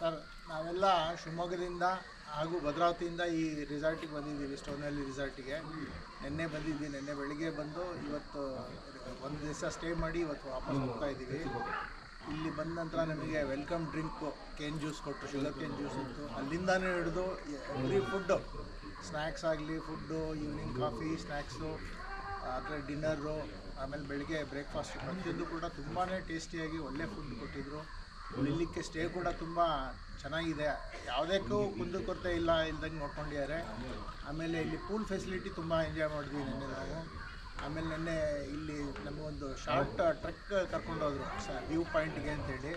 Sir ನಾವೆಲ್ಲ ಶಿವಮೊಗ್ಗದಿಂದ ಹಾಗೂ ಭದ್ರಾವತಿಯಿಂದ ಈ ರಿಸಾರ್ಟಿಗೆ ಬಂದಿದ್ದೀವಿ, ಸ್ಟೋನ್ವ್ಯಾಲಿ ರಿಸಾರ್ಟಿಗೆ. ನಿನ್ನೆ ಬಂದಿದ್ದೀವಿ, ನಿನ್ನೆ ಬೆಳಿಗ್ಗೆ ಬಂದು ಇವತ್ತು ಒಂದು ದಿವಸ ಸ್ಟೇ ಮಾಡಿ ಇವತ್ತು ವಾಪಸ್ ಹೋಗ್ತಾ ಇದ್ದೀವಿ. ಇಲ್ಲಿ ಬಂದ ನಂತರ ನಮಗೆ ವೆಲ್ಕಮ್ ಡ್ರಿಂಕು ಕೇನ್ ಜ್ಯೂಸ್ ಕೊಟ್ಟರು, ಶುಗರ್ ಕೇನ್ ಜ್ಯೂಸ್ ಇತ್ತು. ಅಲ್ಲಿಂದನೇ ಹಿಡಿದು ಎವ್ರಿ ಫುಡ್ಡು, ಸ್ನ್ಯಾಕ್ಸ್ ಆಗಲಿ, ಫುಡ್ಡು, ಈವ್ನಿಂಗ್ ಕಾಫಿ, ಸ್ನ್ಯಾಕ್ಸು, ಆದರೆ ಡಿನ್ನರು, ಆಮೇಲೆ ಬೆಳಗ್ಗೆ ಬ್ರೇಕ್ಫಾಸ್ಟ್, ಪ್ರತಿಯೊಂದು ಕೂಡ ತುಂಬಾ ಟೇಸ್ಟಿಯಾಗಿ ಒಳ್ಳೆ ಫುಡ್ ಕೊಟ್ಟಿದ್ದರು. ಉಳಿಲಿಕ್ಕೆ ಸ್ಟೇ ಕೂಡ ತುಂಬ ಚೆನ್ನಾಗಿದೆ, ಯಾವುದಕ್ಕೂ ಕುಂದುಕೊರತೆ ಇಲ್ದಂಗೆ ನೋಡ್ಕೊಂಡಿದ್ದಾರೆ. ಆಮೇಲೆ ಇಲ್ಲಿ ಪೂಲ್ ಫೆಸಿಲಿಟಿ ತುಂಬ ಎಂಜಾಯ್ ಮಾಡಿದ್ವಿ ನಿನ್ನೆ ನಾವು. ಆಮೇಲೆ ನಿನ್ನೆ ಇಲ್ಲಿ ನಮಗೊಂದು ಶಾರ್ಟ್ ಟ್ರೆಕ್ ಕರ್ಕೊಂಡೋದ್ರು ವ್ಯೂ ಪಾಯಿಂಟ್ಗೆ ಅಂತೇಳಿ,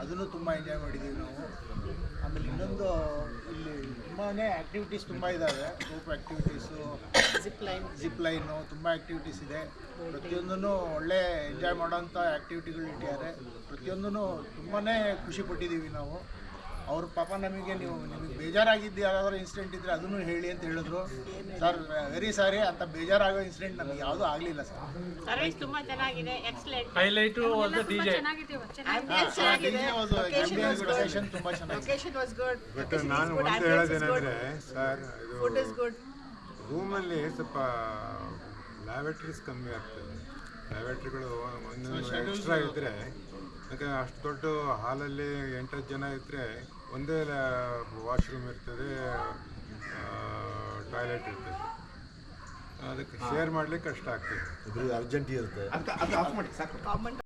ಅದನ್ನು ತುಂಬ ಎಂಜಾಯ್ ಮಾಡಿದ್ದೀವಿ ನಾವು. ಆಮೇಲೆ ಇನ್ನೊಂದು ಇಲ್ಲಿ ತುಂಬಾ ಆ್ಯಕ್ಟಿವಿಟೀಸ್ ತುಂಬ ಇದ್ದಾವೆ, ಗ್ರೂಪ್ ಆ್ಯಕ್ಟಿವಿಟೀಸು, ಜಿಪ್ ಲೈನು, ತುಂಬ ಆ್ಯಕ್ಟಿವಿಟೀಸ್ ಇದೆ. ಪ್ರತಿಯೊಂದೂ ಒಳ್ಳೆ ಎಂಜಾಯ್ ಮಾಡೋಂಥ ಆ್ಯಕ್ಟಿವಿಟಿಗಳು ಇಟ್ಟಿದ್ದಾರೆ. ಪ್ರತಿಯೊಂದೂ ತುಂಬಾ ಖುಷಿ ಪಟ್ಟಿದ್ದೀವಿ ನಾವು. ಅವರು ಪಾಪ ನಿಮಗೆ ಬೇಜಾರಾಗಿದ್ದು ಯಾರಾದರೂ ಇನ್ಸಿಡೆಂಟ್ ಇದ್ದರೆ ಅದನ್ನು ಹೇಳಿ ಅಂತ ಹೇಳಿದ್ರು. ಸರ್ ವೆರಿ ಸಾರಿ, ಅಂತ ಬೇಜಾರಾಗೋ ಇನ್ಸಿಡೆಂಟ್ ನಮಗೆ ಯಾವುದೂ ಆಗಲಿಲ್ಲ ಸರ್. ಸರ್ವಿಸ್ ತುಂಬಾ ಚೆನ್ನಾಗಿದೆ, ಎಕ್ಸಲೆಂಟ್. ಹೈಲೈಟು ಡಿಜೆ ಲೊಕೇಶನ್ ತುಂಬ ಚೆನ್ನಾಗಿದೆ. Location was good. ಬಟ್ ನಾನು ಒಂದು ಹೇಳೋದೇನೆಂದರೆ ಸರ್, ಫುಡ್ ಇಸ್ ಗುಡ್. ರೂಮಲ್ಲಿ ಸ್ವಲ್ಪ ಲ್ಯಾವೆಟ್ರೀಸ್ ಕಮ್ಮಿ ಆಗ್ತದೆ. ಲ್ಯಾವೆಟ್ರಿಗಳು ಒಂದು ಎಕ್ಸ್ಟ್ರಾ ಇದ್ದರೆ, ಯಾಕಂದರೆ ಅಷ್ಟು ದೊಡ್ಡ ಹಾಲಲ್ಲಿ 8-10 ಜನ ಇದ್ದರೆ ಒಂದೇ ವಾಶ್ರೂಮ್ ಇರ್ತದೆ, ಟಾಯ್ಲೆಟ್ ಇರ್ತದೆ. ಅದಕ್ಕೆ ಶೇರ್ ಮಾಡಲಿಕ್ಕೆ ಕಷ್ಟ ಆಗ್ತದೆ. ಅರ್ಜೆಂಟ್ ಇರುತ್ತೆ. ಕಾಮನ್